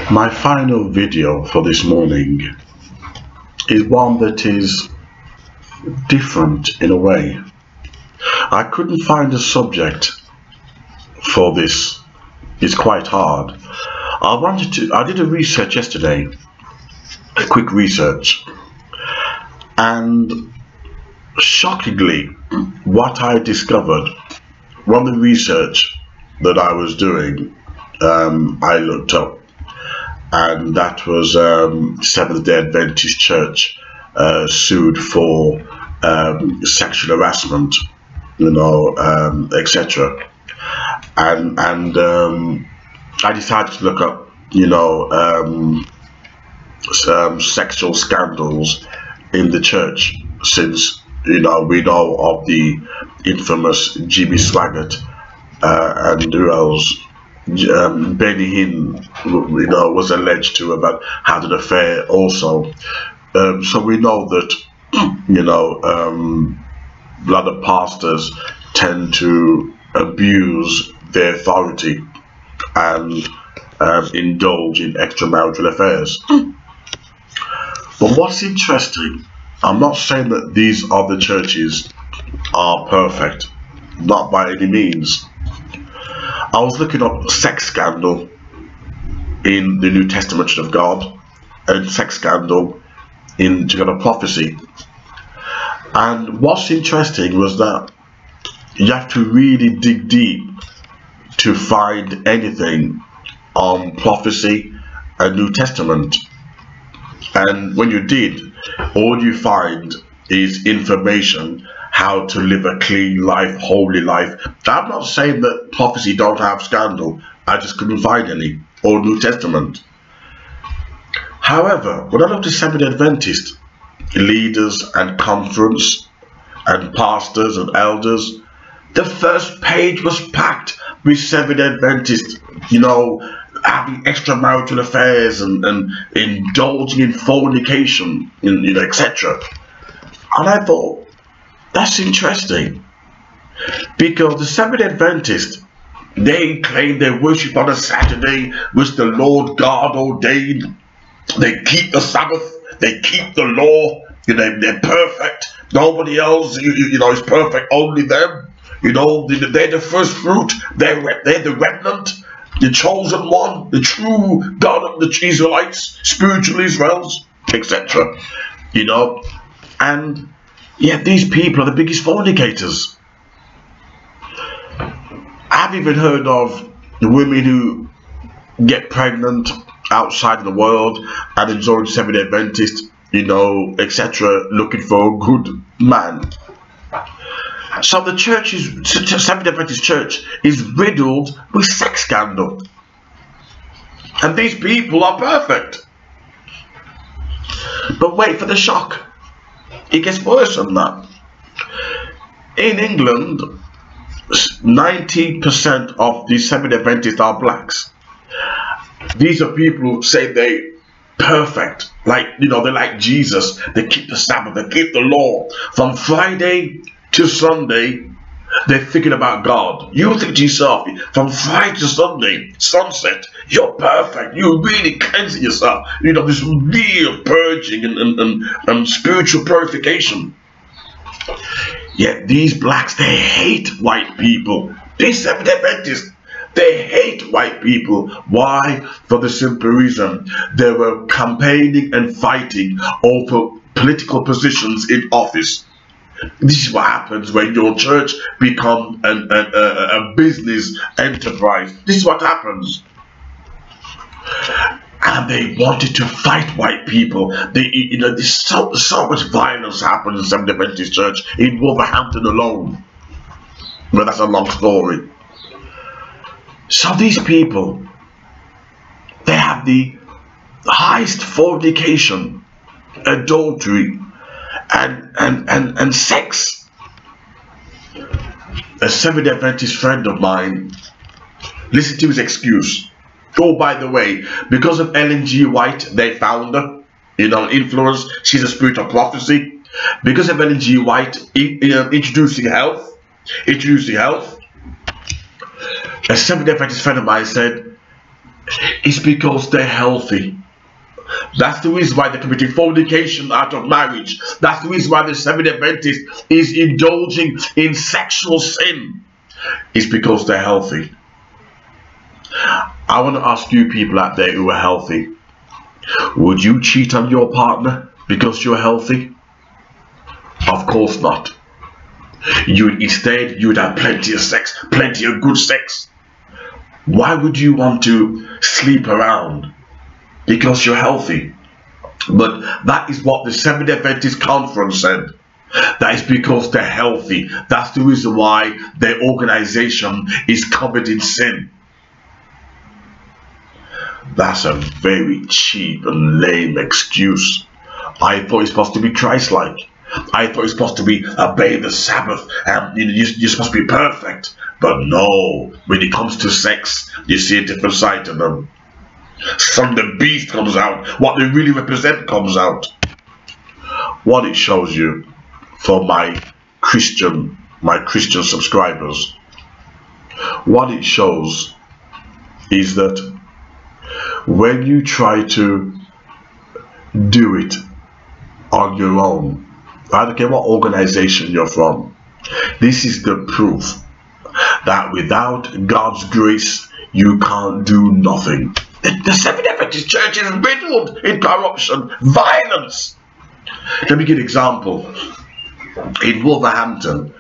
My final video for this morning is one that is different in a way. I couldn't find a subject for this. It's quite hard. I did a research yesterday, a quick research, and shockingly what I discovered from the research that I was doing, I looked up, and that was Seventh-day Adventist Church sued for sexual harassment, etc. And I decided to look up, some sexual scandals in the church, since we know of the infamous Jimmy Swaggart and who else, Benny Hinn, was alleged to have had an affair also. So we know that a lot of pastors tend to abuse their authority and indulge in extramarital affairs. But what's interesting, I'm not saying that these other churches are perfect, not by any means. I was looking up sex scandal in the New Testament of God and sex scandal in the prophecy. And what's interesting was that you have to really dig deep to find anything on prophecy and New Testament. And when you did, all you find is information how to live a clean life, holy life. I'm not saying that prophecy don't have scandal. I just couldn't find any, or New Testament. However, when I looked at Seventh-day Adventist leaders and conference and pastors and elders, the first page was packed with Seventh-day Adventists, having extramarital affairs and indulging in fornication, etc. And I thought, that's interesting, because the Seventh-day Adventists, they claim they worship on a Saturday, which the Lord God ordained. They keep the Sabbath, they keep the law, they're perfect. Nobody else, is perfect, only them. They're the first fruit, they're the remnant, the chosen one, the true God of the Israelites, spiritual Israels, etc. And yet these people are the biggest fornicators. I've even heard of the women who get pregnant outside of the world and enjoy Seventh-day Adventist, etc., looking for a good man. So the Seventh-day Adventist Church is riddled with sex scandal. And these people are perfect. But wait for the shock. It gets worse than that. In England, 90% of the Seventh-day Adventists are blacks. These are people who say they're perfect, they're like Jesus. They keep the Sabbath, they keep the law. From Friday to Sunday, they're thinking about God. You think to yourself, from Friday to Sunday, sunset, you're perfect. You're really cleansing yourself. This real purging and spiritual purification. Yet these blacks, they hate white people. These Seventh-day Adventists, they hate white people. Why? For the simple reason they were campaigning and fighting over political positions in office. This is what happens when your church becomes a business enterprise. This is what happens. And they wanted to fight white people. There's so much violence happened in Seventh-day Adventist Church in Wolverhampton alone. But that's a long story. So these people, they have the highest fornication, adultery, and sex. A Seventh-day Adventist friend of mine, listen to his excuse. Oh, by the way, because of Ellen G. White, their founder, influence, she's a spirit of prophecy. Because of Ellen G. White introducing health, a Seventh-day Adventist friend of mine said, It's because they're healthy. That's the reason why they're committing fornication out of marriage. That's the reason why the Seventh-day Adventist is indulging in sexual sin. It's because they're healthy. I want to ask you people out there who are healthy, would you cheat on your partner because you're healthy? Of course not. Instead, you would have plenty of sex, plenty of good sex. Why would you want to sleep around? Because you're healthy. But that is what the Seventh-day Adventist Conference said. That is because they're healthy. That's the reason why their organization is covered in sin. That's a very cheap and lame excuse. I thought it's supposed to be Christ-like. I thought it's supposed to be obey the Sabbath and you're supposed to be perfect. But no, when it comes to sex, you see a different side to them. Some of the beast comes out. What they really represent comes out. What it shows you for my Christian subscribers, what it shows is that when you try to do it on your own, I don't care what organization you're from, this is the proof that without God's grace you can't do nothing. The Seventh-day Adventist Church is riddled in corruption, violence. Let me give an example. In Wolverhampton,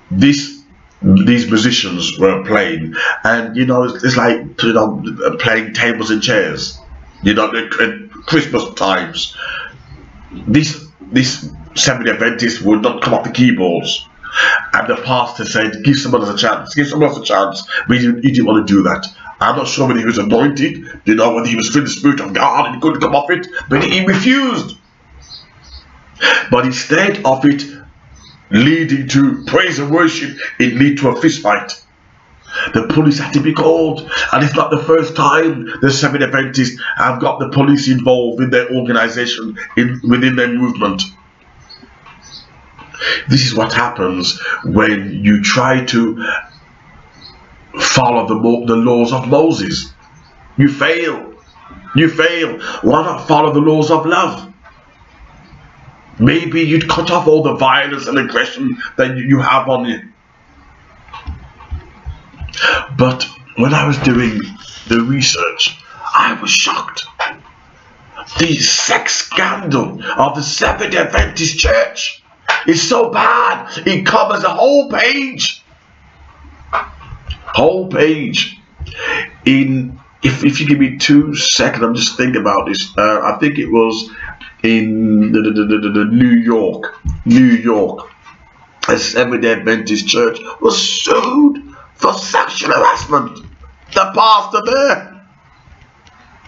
these musicians were playing, and it's like playing tables and chairs. At Christmas times, this Seventh-day Adventists would not come off the keyboards, and the pastor said, "Give someone else a chance. Give someone else a chance." But he didn't want to do that. I'm not sure whether he was anointed, whether he was filled with the Spirit of God and he couldn't come off it, but he refused. But instead of it leading to praise and worship, it led to a fist fight. The police had to be called, and it's not the first time the Seventh-day Adventists have got the police involved in their organization, within their movement. This is what happens when you try to follow the laws of Moses. You fail. You fail. Why not follow the laws of love? Maybe you'd cut off all the violence and aggression that you have on you. But when I was doing the research, I was shocked. The sex scandal of the Seventh-day Adventist Church is so bad. It covers a whole page. Whole page. If you give me 2 seconds, I'm just thinking about this. I think it was in New York, a Seventh-day Adventist church was sued for sexual harassment. The pastor there.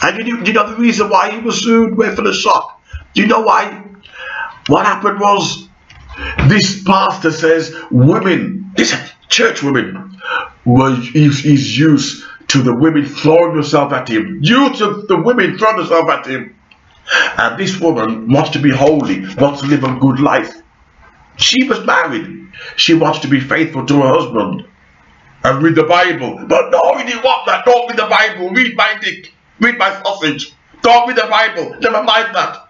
And you know the reason why he was sued? Wait for the shock. Do you know why? What happened was, this pastor says women, this church women, he's used to the women throwing themselves at him. Used to the women throwing themselves at him. And this woman wants to be holy, wants to live a good life. She was married. She wants to be faithful to her husband and read the Bible. But no, he didn't want that. Don't read the Bible. Read my dick. Read my sausage. Don't read the Bible. Never mind that.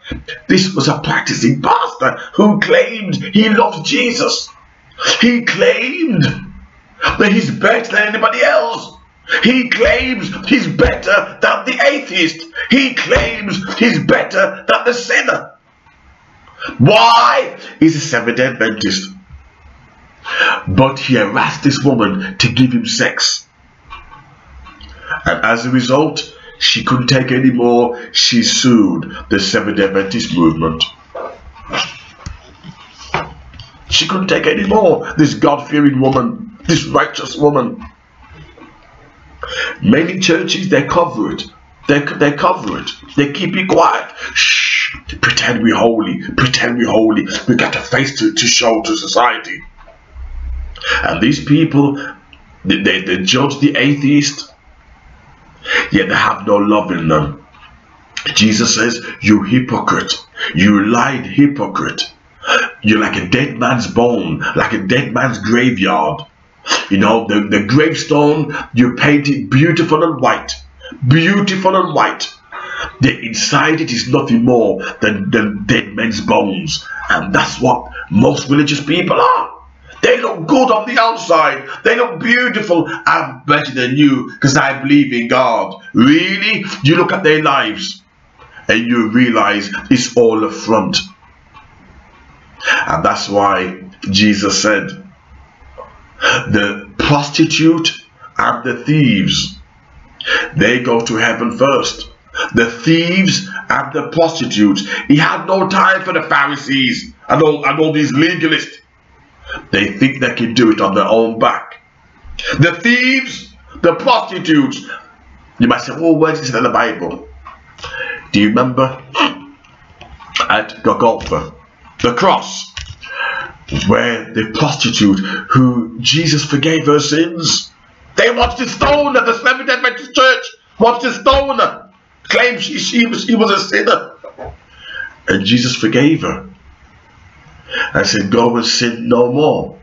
This was a practicing pastor who claimed he loved Jesus. He claimed that he's better than anybody else. He claims he's better than the atheist. He claims he's better than the sinner. Why? He's a Seventh-day Adventist. But he harassed this woman to give him sex. And as a result, she couldn't take any more. She sued the Seventh-day Adventist Movement. She couldn't take any more. This God-fearing woman, this righteous woman. Many churches, they cover it. They cover it. They keep it quiet. Shh. Pretend we're holy. Pretend we're holy. We got a face to show to society. And these people, they judge the atheist, yet they have no love in them. Jesus says, "You hypocrite. You lied hypocrite. You're like a dead man's bone, like a dead man's graveyard. You know, the gravestone, you paint it beautiful and white, beautiful and white. The inside it is nothing more than dead men's bones. And that's what most religious people are. They look good on the outside. They look beautiful. I'm better than you because I believe in God. Really? You look at their lives and you realize it's all a front. And that's why Jesus said, the prostitute and the thieves, they go to heaven first. The thieves and the prostitutes. He had no time for the Pharisees and all these legalists. They think they can do it on their own back. The thieves, the prostitutes. You might say, oh, where is it in the Bible? Do you remember at Golgotha, the cross, where the prostitute who Jesus forgave her sins, they wanted to stone her. The Seventh-day Adventist Church wanted to stone her. Claimed she was a sinner. And Jesus forgave her. I said, go and sin no more.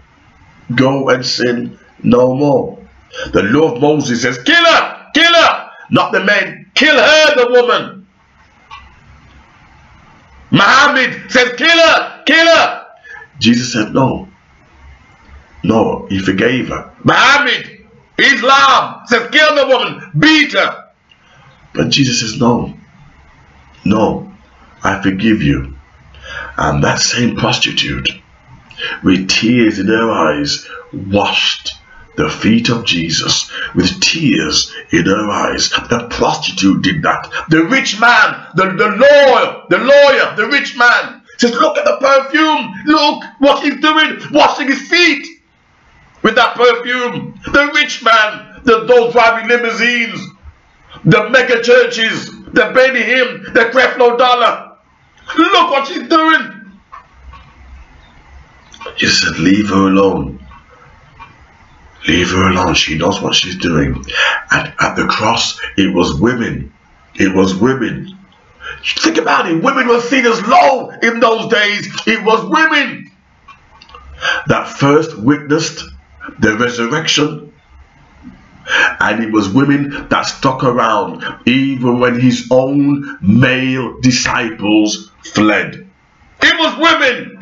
Go and sin no more. The law of Moses says, kill her, kill her. Not the men, kill her, the woman. Muhammad says, kill her, kill her. Jesus said, no. No, he forgave her. Muhammad, Islam says, kill the woman, beat her. But Jesus says, no. No, I forgive you. And that same prostitute, with tears in her eyes, washed the feet of Jesus with tears in her eyes. The prostitute did that. The rich man, the lawyer, the rich man says, look at the perfume. Look what he's doing, washing his feet with that perfume. The rich man, those driving limousines, the mega churches, the Benny Hinn, the Creflo Dollar. Look what she's doing. Jesus said, leave her alone. Leave her alone. She knows what she's doing. And at the cross, it was women. It was women. Think about it. Women were seen as low in those days. It was women that first witnessed the resurrection. And it was women that stuck around even when his own male disciples fled. It was women.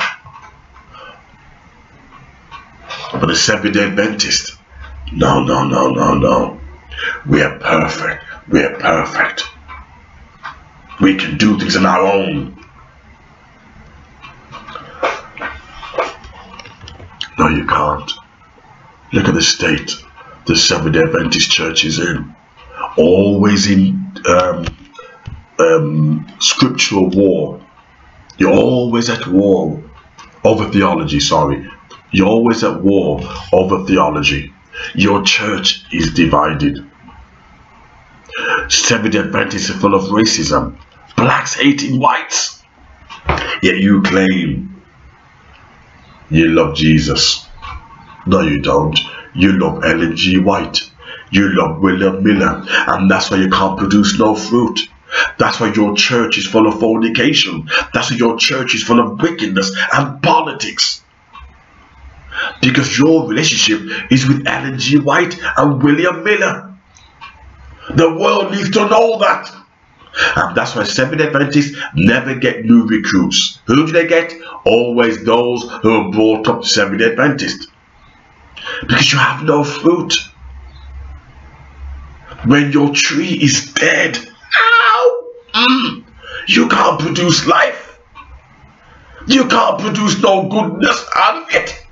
But the Seventh-day Adventist, no, no, no, no, no. We are perfect. We are perfect. We can do things on our own. No, you can't. Look at the state the Seventh-day Adventist Church is in. Always in scriptural war. You're always at war over theology, sorry. You're always at war over theology. Your church is divided. Seventh-day Adventists are full of racism. Blacks hating whites. Yet you claim you love Jesus. No, you don't. You love Ellen G. White. You love William Miller. And that's why you can't produce no fruit. That's why your church is full of fornication. That's why your church is full of wickedness and politics. Because your relationship is with Ellen G. White and William Miller. The world needs to know that. And that's why Seventh-day Adventists never get new recruits. Who do they get? Always those who are brought up Seventh-day Adventists. Because you have no fruit. When your tree is dead, you can't produce life. You can't produce no goodness out of it.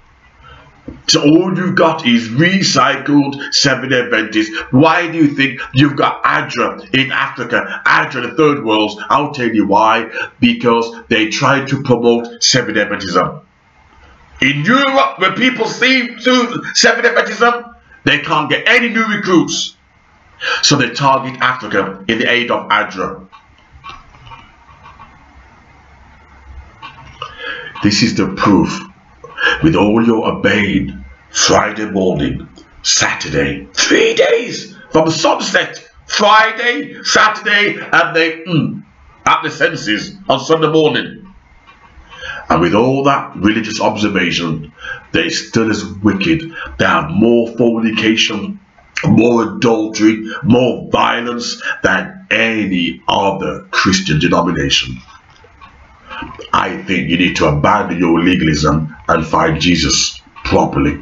So all you've got is recycled Seventh-day Adventists. Why do you think you've got ADRA in Africa, ADRA in the third world? I'll tell you why. Because they try to promote Seventh-day Adventism. In Europe, when people see Seventh-day Adventism, they can't get any new recruits. So they target Africa in the aid of ADRA. This is the proof. With all your obeying, Friday morning, Saturday, 3 days from sunset, Friday, Saturday, and they at the senses on Sunday morning. And with all that religious observation, they're still as wicked. They have more fornication more adultery, more violence than any other Christian denomination. I think you need to abandon your legalism and find Jesus properly.